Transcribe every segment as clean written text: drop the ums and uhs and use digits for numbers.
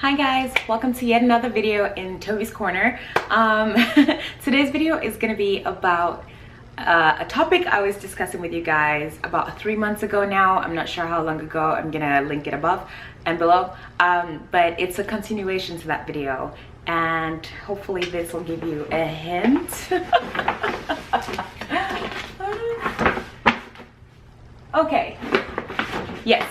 Hi guys, welcome to yet another video in Toby's Corner. Today's video is going to be about a topic I was discussing with you guys about 3 months ago now. I'm not sure how long ago. I'm gonna link it above and below, but it's a continuation to that video, and hopefully this will give you a hint. Okay, yes.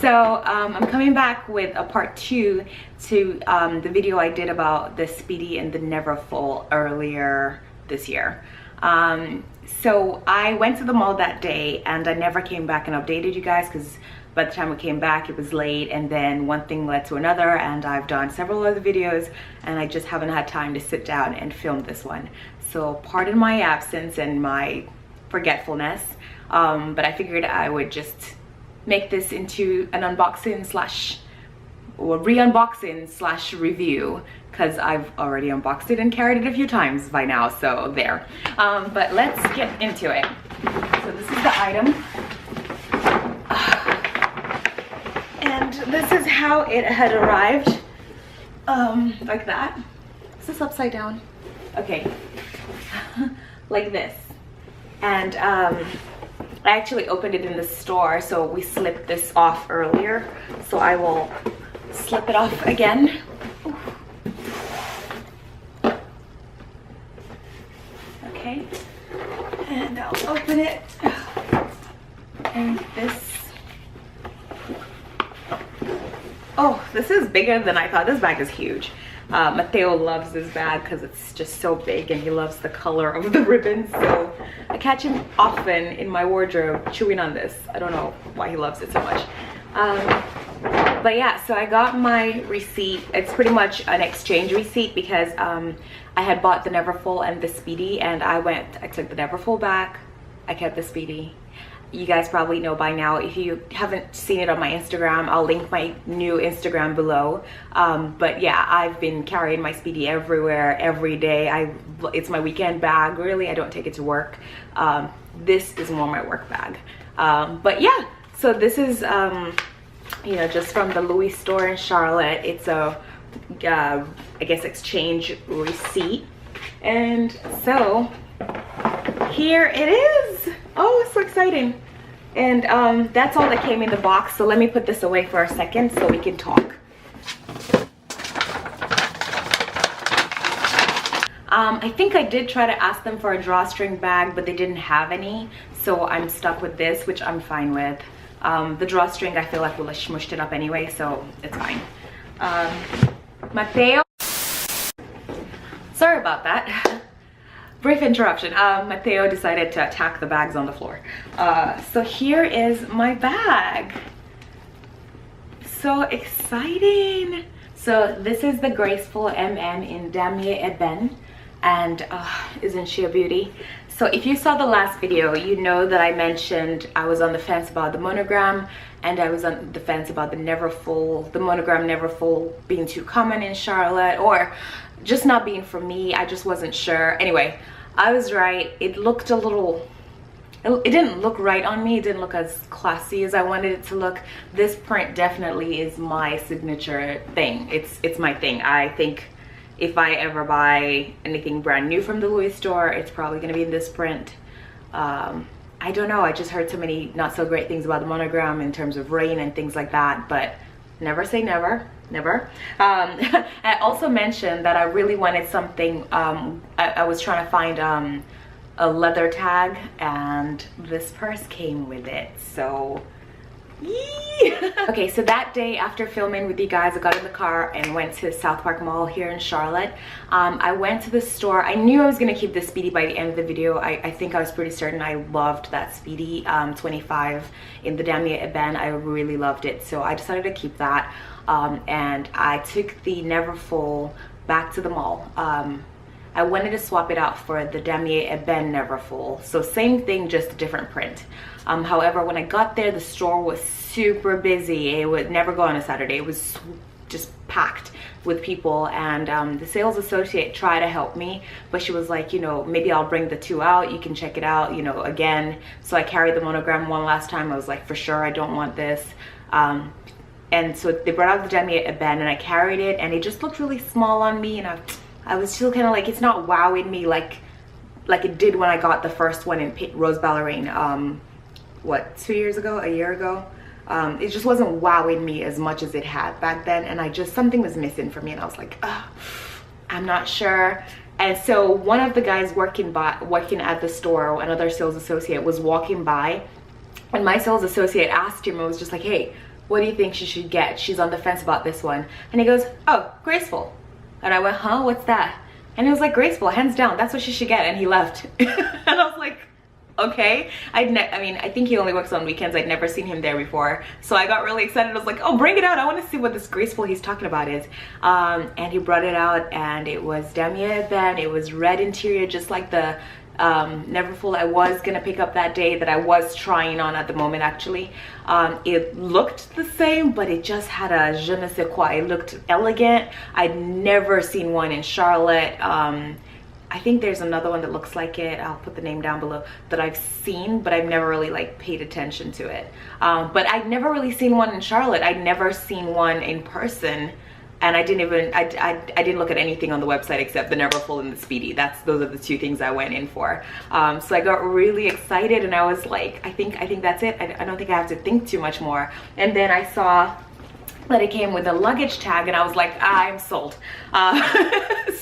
So I'm coming back with a part 2 to the video I did about the Speedy and the Neverfull earlier this year. So I went to the mall that day and I never came back and updated you guys because by the time we came back it was late, and then one thing led to another, and I've done several other videos and I just haven't had time to sit down and film this one. So pardon my absence and my forgetfulness, but I figured I would just make this into an unboxing slash or re-unboxing slash review, because I've already unboxed it and carried it a few times by now, so there. But let's get into it. So this is the item, and this is how it had arrived, like that. Is this upside down? Okay. Like this. And I actually opened it in the store, so we slipped this off earlier, so I will slip it off again. Okay, and I'll open it, and this is bigger than I thought. This bag is huge. Mateo loves this bag because it's just so big, and he loves the color of the ribbons, so I catch him often in my wardrobe chewing on this. I don't know why he loves it so much. But yeah, so I got my receipt. It's pretty much an exchange receipt because I had bought the Neverfull and the Speedy, and I took the Neverfull back, I kept the Speedy. You guys probably know by now. If you haven't seen it on my Instagram, I'll link my new Instagram below. But yeah, I've been carrying my Speedy everywhere, every day. It's my weekend bag, really. I don't take it to work. This is more my work bag. But yeah, so this is, you know, just from the Louis store in Charlotte. It's a, I guess, exchange receipt. And so here it is. Oh, it's so exciting. And that's all that came in the box. So let me put this away for a second so we can talk. I think I did try to ask them for a drawstring bag, but they didn't have any, so I'm stuck with this, which I'm fine with. The drawstring, I feel like we'll have smushed it up anyway, so it's fine. Mateo, sorry about that. Brief interruption. Mateo decided to attack the bags on the floor. So here is my bag. So exciting. So this is the Graceful MM in Damier Ebene, and isn't she a beauty? So if you saw the last video, you know that I mentioned I was on the fence about the monogram, and I was on the fence about the Neverfull, the monogram Neverfull being too common in Charlotte, or just not being for me. I just wasn't sure. Anyway, I was right. It looked a little, it didn't look right on me. It didn't look as classy as I wanted it to look. This print definitely is my signature thing. It's my thing. I think if I ever buy anything brand new from the Louis store, it's probably gonna be in this print. I don't know, I just heard so many not so great things about the monogram in terms of rain and things like that, but never say never, never. I also mentioned that I really wanted something, I was trying to find a leather tag, and this purse came with it, so yee. Okay, so that day after filming with you guys, I got in the car and went to South Park Mall here in Charlotte. I went to the store. I knew I was gonna keep the Speedy by the end of the video. I think I was pretty certain. I loved that Speedy 25 in the Damier Ebene. I really loved it, so I decided to keep that. And I took the Neverfull back to the mall. I wanted to swap it out for the Damier Ebene Neverfull. So same thing, just a different print. However, when I got there, the store was super busy. It would never go on a Saturday. It was just packed with people, and the sales associate tried to help me, but she was like, you know, maybe I'll bring the two out, you can check it out, you know, again. So I carried the monogram one last time. I was like, for sure I don't want this. and so they brought out the Damier Ebene and I carried it, and it just looked really small on me, and I was still kind of like, it's not wowing me like it did when I got the first one in Rose Ballerine, what, 2 years ago, a year ago. It just wasn't wowing me as much as it had back then, and something was missing for me, and I was like, I'm not sure. And so one of the guys working at the store, another sales associate, was walking by, and my sales associate asked him, and was just like, hey, what do you think she should get? She's on the fence about this one. And he goes, oh, Graceful. And I went, huh, what's that? And he was like, Graceful, hands down, that's what she should get. And he left. And I was like, okay. I mean, I think he only works on weekends. I'd never seen him there before. So I got really excited. I was like, oh, bring it out. I want to see what this Graceful he's talking about is. And he brought it out, and it was Damier Ebene. It was red interior, just like the Neverfull I was gonna pick up that day, that I was trying on at the moment actually. It looked the same, but it just had a je ne sais quoi. It looked elegant. I'd never seen one in Charlotte. I think there's another one that looks like it. I'll put the name down below, that I've seen, but I've never really like paid attention to it. But I'd never really seen one in Charlotte. I'd never seen one in person. And I didn't look at anything on the website except the Neverfull and the Speedy. Those are the two things I went in for. So I got really excited, and I was like, I think that's it. I don't think I have to think too much more. And then I saw that it came with a luggage tag, and I was like, I'm sold.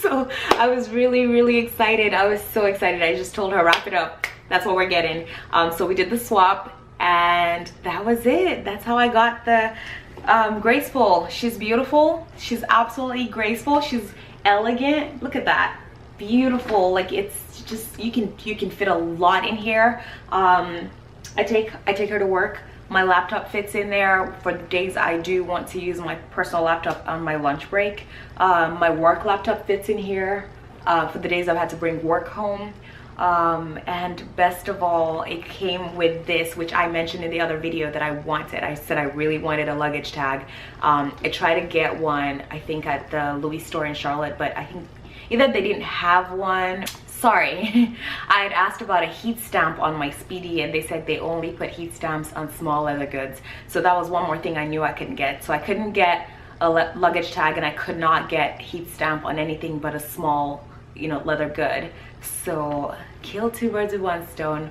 So I was really excited. I was so excited. I just told her, wrap it up. That's what we're getting. So we did the swap, and that was it. That's how I got the Graceful. She's beautiful. She's absolutely graceful. She's elegant. Look at that. Beautiful. Like, it's just, you can fit a lot in here. I take her to work. My laptop fits in there for the days I do want to use my personal laptop on my lunch break. My work laptop fits in here for the days I've had to bring work home. And best of all, it came with this, which I mentioned in the other video that I wanted. I said I really wanted a luggage tag. I tried to get one, I think at the Louis store in Charlotte, but I think either they didn't have one. Sorry, I had asked about a heat stamp on my Speedy, and they said they only put heat stamps on small leather goods. So that was one more thing I knew I couldn't get. So I couldn't get a luggage tag, and I could not get heat stamp on anything but a small, you know, leather good. So kill two birds with one stone.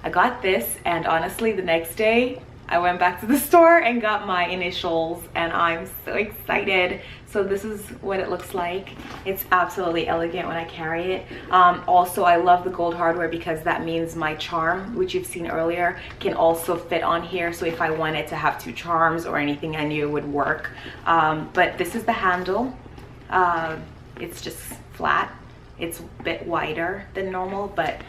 I got this, and honestly the next day I went back to the store and got my initials, and I'm so excited. So this is what it looks like. It's absolutely elegant when I carry it. Also, I love the gold hardware because that means my charm, which you've seen earlier, can also fit on here. So if I wanted to have two charms or anything, I knew it would work. But this is the handle. It's just flat. It's a bit wider than normal, but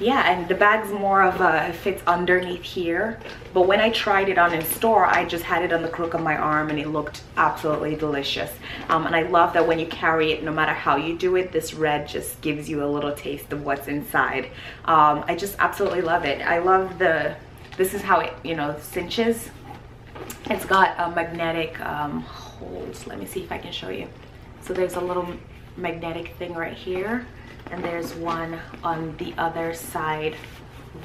yeah, and the bag's more of a, fits underneath here. But when I tried it on in store, I just had it on the crook of my arm, and it looked absolutely delicious. And I love that when you carry it, no matter how you do it, this red just gives you a little taste of what's inside. I just absolutely love it. I love this is how it, you know, cinches. It's got a magnetic holes. Let me see if I can show you. So there's a little magnetic thing right here, and there's one on the other side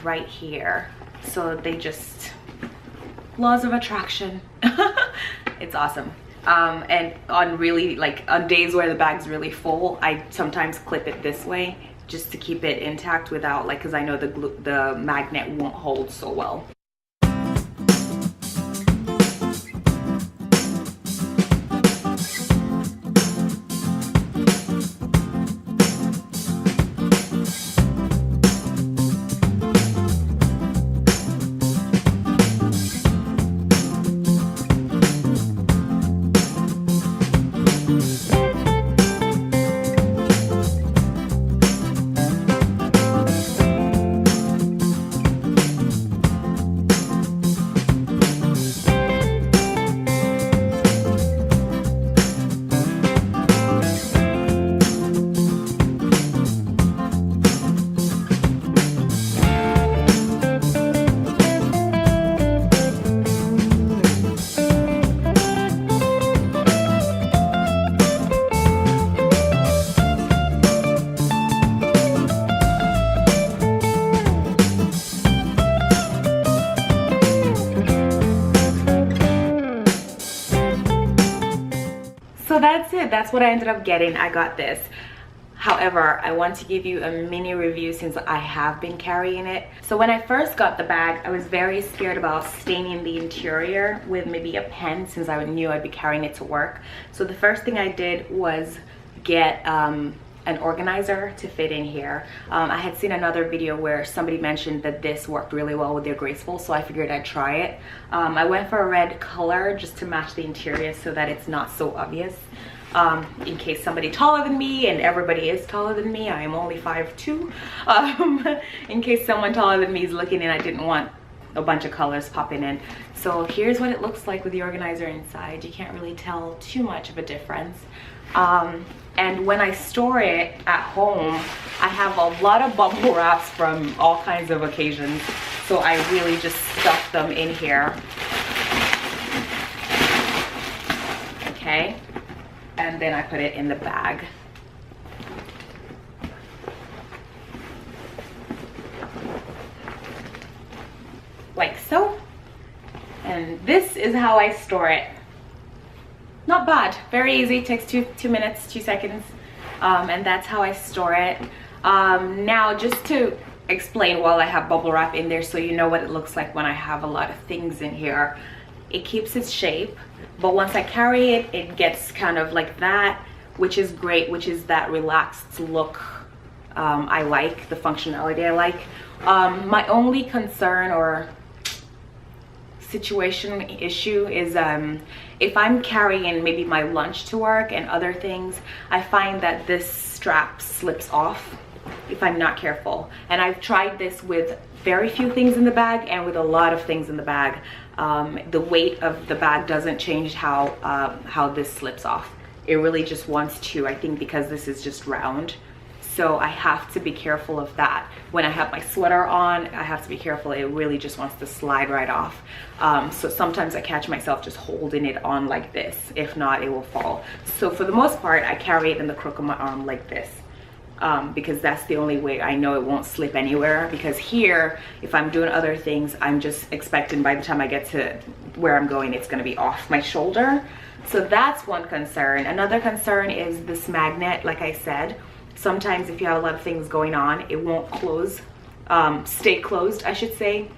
right here. So they just, laws of attraction. It's awesome. And on really, like, on days where the bag's really full, I sometimes clip it this way just to keep it intact without, like, because I know the magnet won't hold so well. so that's it. That's what I ended up getting. I got this. However, I want to give you a mini review since I have been carrying it. So when I first got the bag, I was very scared about staining the interior with maybe a pen since I knew I'd be carrying it to work. So the first thing I did was get an organizer to fit in here. I had seen another video where somebody mentioned that this worked really well with their Graceful, so I figured I'd try it. I went for a red color just to match the interior so that it's not so obvious. In case somebody taller than me, and everybody is taller than me, I am only 5'2". In case someone taller than me is looking in, I didn't want a bunch of colors popping in. So here's what it looks like with the organizer inside. You can't really tell too much of a difference. And when I store it at home, I have a lot of bubble wraps from all kinds of occasions, so I really just stuff them in here. Okay, and then I put it in the bag. Like so. And this is how I store it. Not bad, very easy, takes two minutes, 2 seconds, and that's how I store it. Now, just to explain while I have bubble wrap in there so you know what it looks like when I have a lot of things in here. It keeps its shape, but once I carry it, it gets kind of like that, which is great, which is that relaxed look I like, the functionality I like. My only concern or situation issue is if I'm carrying maybe my lunch to work and other things, I find that this strap slips off if I'm not careful. And I've tried this with very few things in the bag and with a lot of things in the bag. The weight of the bag doesn't change how this slips off. It really just wants to, I think because this is just round. So I have to be careful of that. When I have my sweater on, I have to be careful. It really just wants to slide right off. So sometimes I catch myself just holding it on like this. If not, it will fall. So for the most part, I carry it in the crook of my arm like this. Because that's the only way I know it won't slip anywhere. Because here, if I'm doing other things, I'm just expecting by the time I get to where I'm going, it's gonna be off my shoulder. So that's one concern. Another concern is this magnet, like I said. Sometimes if you have a lot of things going on, it won't close, stay closed, I should say.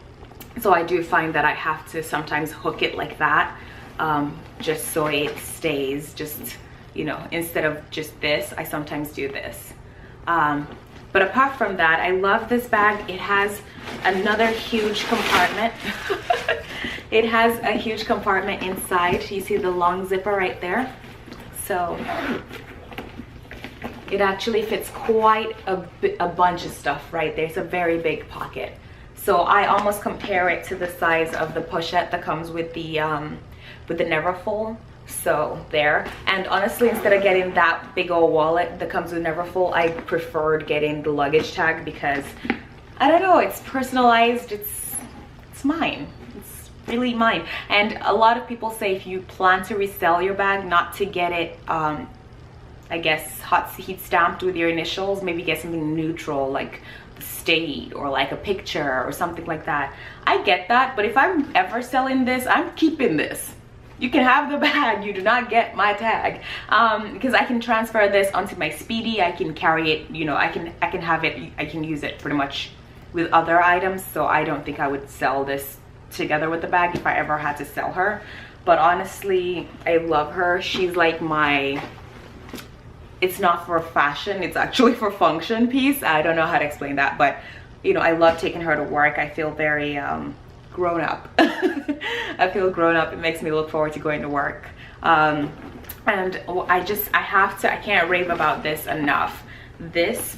So I do find that I have to sometimes hook it like that, just so it stays, just, you know, instead of just this, I sometimes do this. But apart from that, I love this bag. It has another huge compartment. It has a huge compartment inside. You see the long zipper right there. So it actually fits quite a bunch of stuff right there. It's a very big pocket. So I almost compare it to the size of the pochette that comes with the Neverfull. So there. And honestly, instead of getting that big old wallet that comes with Neverfull, I preferred getting the luggage tag because I don't know, it's personalized. It's mine. It's really mine. And a lot of people say if you plan to resell your bag, not to get it I guess hot heat stamped with your initials, maybe get something neutral like state or like a picture or something like that. I get that, but if I'm ever selling this, I'm keeping this. You can have the bag, you do not get my tag, because I can transfer this onto my Speedy. I can carry it, you know, I can have it, I can use it pretty much with other items. So I don't think I would sell this together with the bag if I ever had to sell her. But honestly, I love her. She's like my, it's not for fashion, it's actually for function piece. I don't know how to explain that, but you know, I love taking her to work. I feel very grown up. I feel grown up. It makes me look forward to going to work. And I can't rave about this enough. This,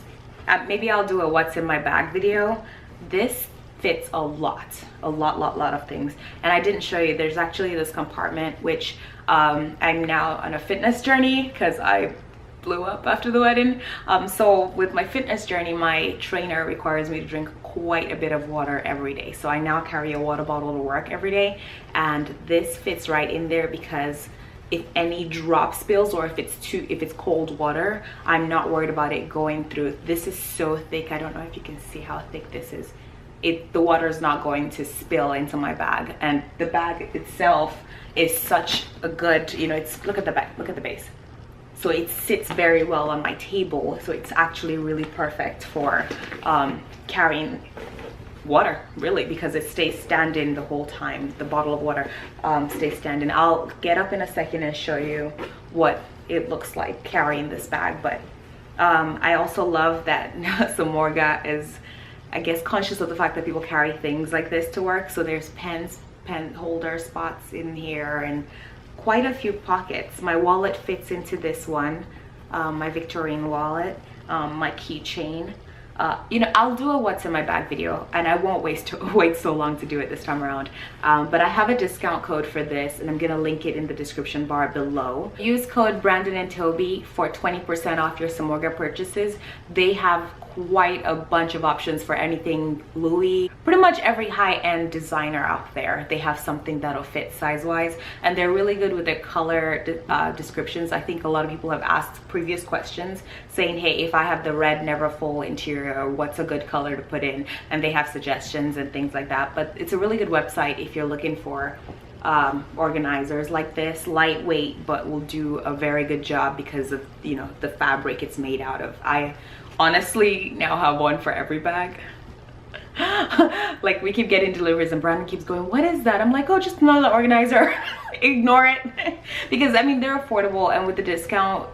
maybe I'll do a what's in my bag video. This fits a lot of things. And I didn't show you, there's actually this compartment, which I'm now on a fitness journey because I blew up after the wedding. So with my fitness journey, my trainer requires me to drink quite a bit of water every day. So I now carry a water bottle to work every day, and this fits right in there because if any drop spills or if it's cold water, I'm not worried about it going through. This is so thick. I don't know if you can see how thick this is. The water is not going to spill into my bag, and the bag itself is such a good, you know, it's, look at the back, look at the base. so it sits very well on my table. So it's actually really perfect for carrying water, really, because it stays standing the whole time. The bottle of water stays standing. I'll get up in a second and show you what it looks like carrying this bag. But I also love that Samorga is, I guess, conscious of the fact that people carry things like this to work. So there's pen holder spots in here and quite a few pockets. My wallet fits into this one, my Victorian wallet, my keychain. You know, I'll do a what's in my bag video, and I won't wait so long to do it this time around. But I have a discount code for this, and I'm gonna link it in the description bar below. Use code Brandon and Toby for 20% off your Samorga purchases. They have quite a bunch of options for anything Louis, pretty much every high-end designer out there. They have something that'll fit size-wise, and they're really good with their color descriptions. I think a lot of people have asked previous questions saying, hey, if I have the red never full interior, what's a good color to put in? And they have suggestions and things like that. But it's a really good website if you're looking for organizers like this, lightweight, but will do a very good job because of, you know, the fabric it's made out of. I honestly now have one for every bag. Like, we keep getting deliveries and Brandon keeps going, what is that? I'm like, oh, just another organizer. Ignore it. Because I mean, they're affordable, and with the discount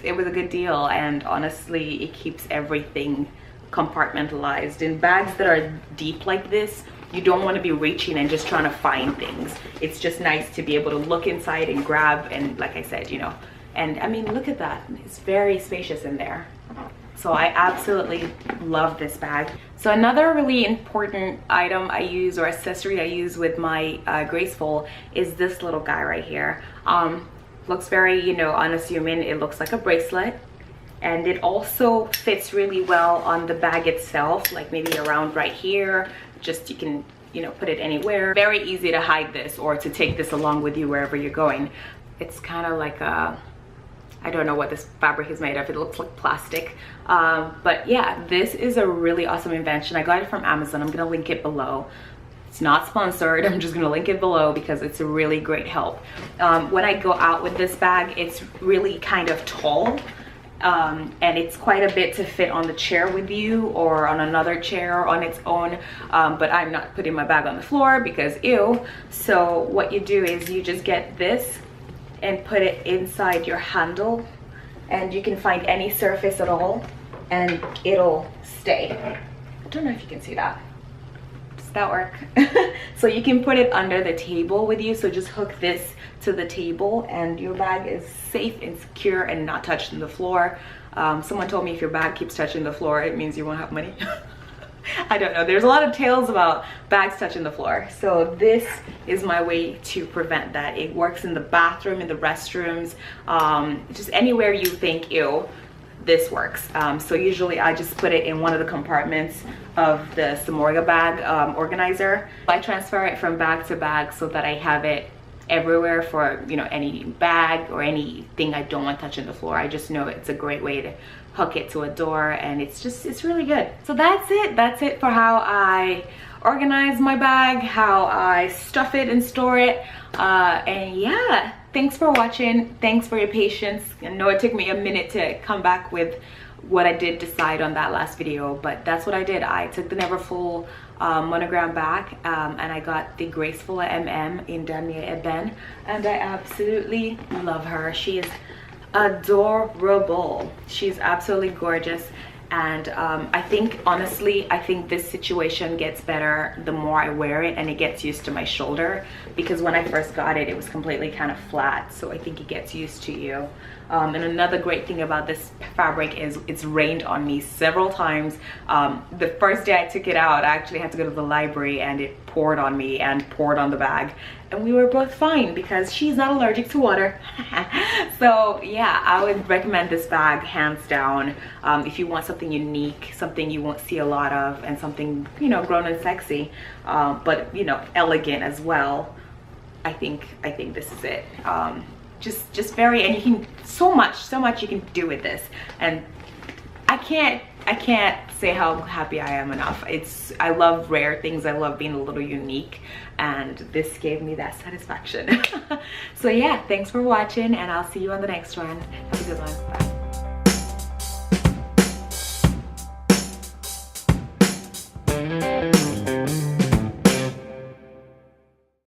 it was a good deal. And honestly, it keeps everything compartmentalized. In bags that are deep like this, you don't want to be reaching and just trying to find things. It's just nice to be able to look inside and grab, and like I said, you know, and I mean, look at that, it's very spacious in there. So I absolutely love this bag. So another really important item I use, or accessory I use with my Graceful, is this little guy right here. Looks very, you know, unassuming. It looks like a bracelet, and it also fits really well on the bag itself, like maybe around right here. Just, you can, you know, put it anywhere. Very easy to hide this or to take this along with you wherever you're going. It's kind of like a, I don't know what this fabric is made of. It looks like plastic. But yeah, this is a really awesome invention. I got it from Amazon. I'm gonna link it below. It's not sponsored. I'm just gonna link it below because it's a really great help. When I go out with this bag, it's really kind of tall. And it's quite a bit to fit on the chair with you or on another chair on its own, but I'm not putting my bag on the floor because ew. So what you do is you just get this and put it inside your handle, and you can find any surface at all and it'll stay. I don't know if you can see that. Does that work? So you can put it under the table with you. So just hook this to the table and your bag is safe and secure and not touching the floor. Someone told me if your bag keeps touching the floor, it means you won't have money. I don't know. There's a lot of tales about bags touching the floor. So this is my way to prevent that. It works in the bathroom, in the restrooms, just anywhere you think, ew, this works. So usually I just put it in one of the compartments of the Samorga bag organizer. I transfer it from bag to bag so that I have it everywhere for, you know, any bag or anything I don't want touching the floor. I just know it's a great way to hook it to a door, and it's really good. So that's it for how I organize my bag, how I stuff it and store it. And yeah, thanks for watching. Thanks for your patience. I know it took me a minute to come back with what I did decide on that last video, but that's what I did. I took the Never Full monogram bag, and I got the Graceful MM in Damier Ebene, and I absolutely love her. She is adorable. She's absolutely gorgeous. And I think, honestly, I think this situation gets better the more I wear it and it gets used to my shoulder, because when I first got it, it was completely kind of flat. So I think it gets used to you. And another great thing about this fabric is it's rained on me several times. The first day I took it out, I actually had to go to the library and it poured on me and poured on the bag. And we were both fine because she's not allergic to water. So yeah, I would recommend this bag hands down. If you want something unique, something you won't see a lot of, and something, you know, grown and sexy, but, you know, elegant as well. I think this is it. Just very, and you can so much you can do with this, and I can't I can't say how happy I am enough. I love rare things. I love being a little unique, and this gave me that satisfaction. So yeah, thanks for watching, and I'll see you on the next one. Have a good one. Bye.